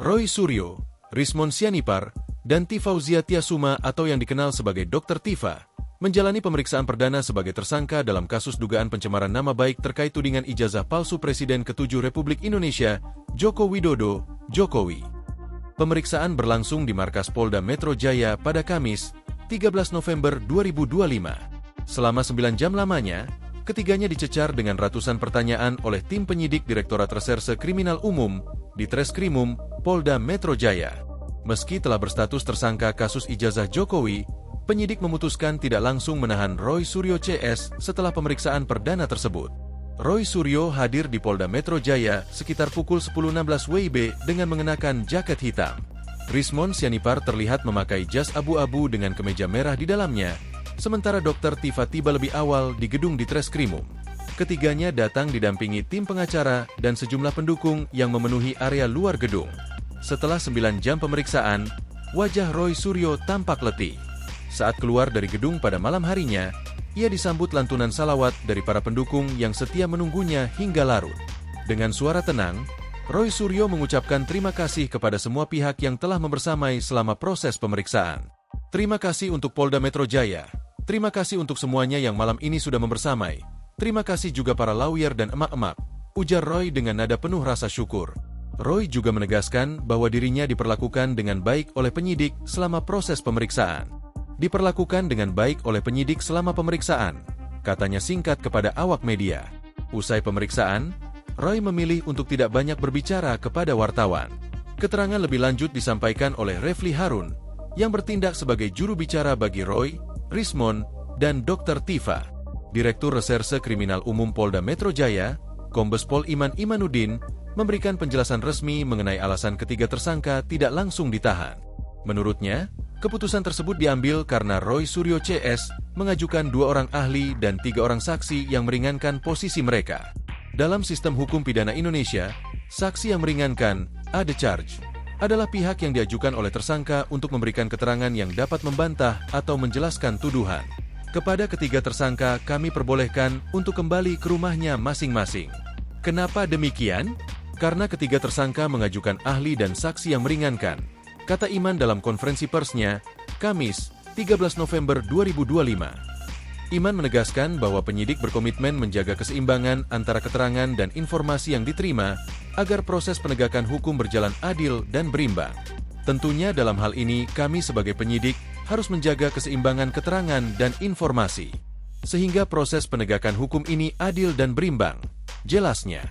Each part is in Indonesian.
Roy Suryo, Rismon Sianipar, dan Tifauzia Tiasuma atau yang dikenal sebagai Dr. Tifa, menjalani pemeriksaan perdana sebagai tersangka dalam kasus dugaan pencemaran nama baik terkait tudingan ijazah palsu Presiden ke-7 Republik Indonesia, Joko Widodo, Jokowi. Pemeriksaan berlangsung di markas Polda Metro Jaya pada Kamis, 13 November 2025. Selama 9 jam lamanya, ketiganya dicecar dengan ratusan pertanyaan oleh tim penyidik Direktorat Reserse Kriminal Umum di Treskrimum, Polda Metro Jaya. Meski telah berstatus tersangka kasus ijazah Jokowi, penyidik memutuskan tidak langsung menahan Roy Suryo CS setelah pemeriksaan perdana tersebut. Roy Suryo hadir di Polda Metro Jaya sekitar pukul 10.16 WIB dengan mengenakan jaket hitam. Rismon Sianipar terlihat memakai jas abu-abu dengan kemeja merah di dalamnya, sementara Dr. Tifa tiba lebih awal di gedung di Treskrimum. Ketiganya datang didampingi tim pengacara dan sejumlah pendukung yang memenuhi area luar gedung. Setelah 9 jam pemeriksaan, wajah Roy Suryo tampak letih. Saat keluar dari gedung pada malam harinya, ia disambut lantunan salawat dari para pendukung yang setia menunggunya hingga larut. Dengan suara tenang, Roy Suryo mengucapkan terima kasih kepada semua pihak yang telah membersamai selama proses pemeriksaan. Terima kasih untuk Polda Metro Jaya. Terima kasih untuk semuanya yang malam ini sudah membersamai. Terima kasih juga para lawyer dan emak-emak, ujar Roy dengan nada penuh rasa syukur. Roy juga menegaskan bahwa dirinya diperlakukan dengan baik oleh penyidik selama proses pemeriksaan. Diperlakukan dengan baik oleh penyidik selama pemeriksaan, katanya singkat kepada awak media. Usai pemeriksaan, Roy memilih untuk tidak banyak berbicara kepada wartawan. Keterangan lebih lanjut disampaikan oleh Refli Harun, yang bertindak sebagai juru bicara bagi Roy, Rismon, dan Dr. Tifa. Direktur Reserse Kriminal Umum Polda Metro Jaya, Kombes Pol Iman Imanuddin, memberikan penjelasan resmi mengenai alasan ketiga tersangka tidak langsung ditahan. Menurutnya, keputusan tersebut diambil karena Roy Suryo CS mengajukan 2 orang ahli dan 3 orang saksi yang meringankan posisi mereka. Dalam sistem hukum pidana Indonesia, saksi yang meringankan, ada charge, adalah pihak yang diajukan oleh tersangka untuk memberikan keterangan yang dapat membantah atau menjelaskan tuduhan. Kepada ketiga tersangka kami perbolehkan untuk kembali ke rumahnya masing-masing. Kenapa demikian? Karena ketiga tersangka mengajukan ahli dan saksi yang meringankan, kata Iman dalam konferensi persnya, Kamis, 13 November 2025. Iman menegaskan bahwa penyidik berkomitmen menjaga keseimbangan antara keterangan dan informasi yang diterima agar proses penegakan hukum berjalan adil dan berimbang. Tentunya dalam hal ini kami sebagai penyidik harus menjaga keseimbangan keterangan dan informasi, sehingga proses penegakan hukum ini adil dan berimbang, jelasnya.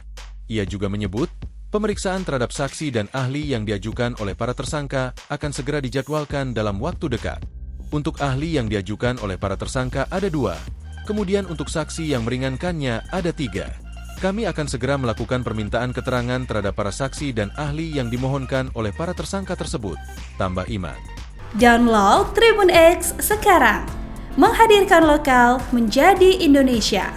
Ia juga menyebut, pemeriksaan terhadap saksi dan ahli yang diajukan oleh para tersangka akan segera dijadwalkan dalam waktu dekat. Untuk ahli yang diajukan oleh para tersangka ada 2, kemudian untuk saksi yang meringankannya ada 3. Kami akan segera melakukan permintaan keterangan terhadap para saksi dan ahli yang dimohonkan oleh para tersangka tersebut, tambah Iman. Download Tribun X sekarang, menghadirkan lokal menjadi Indonesia.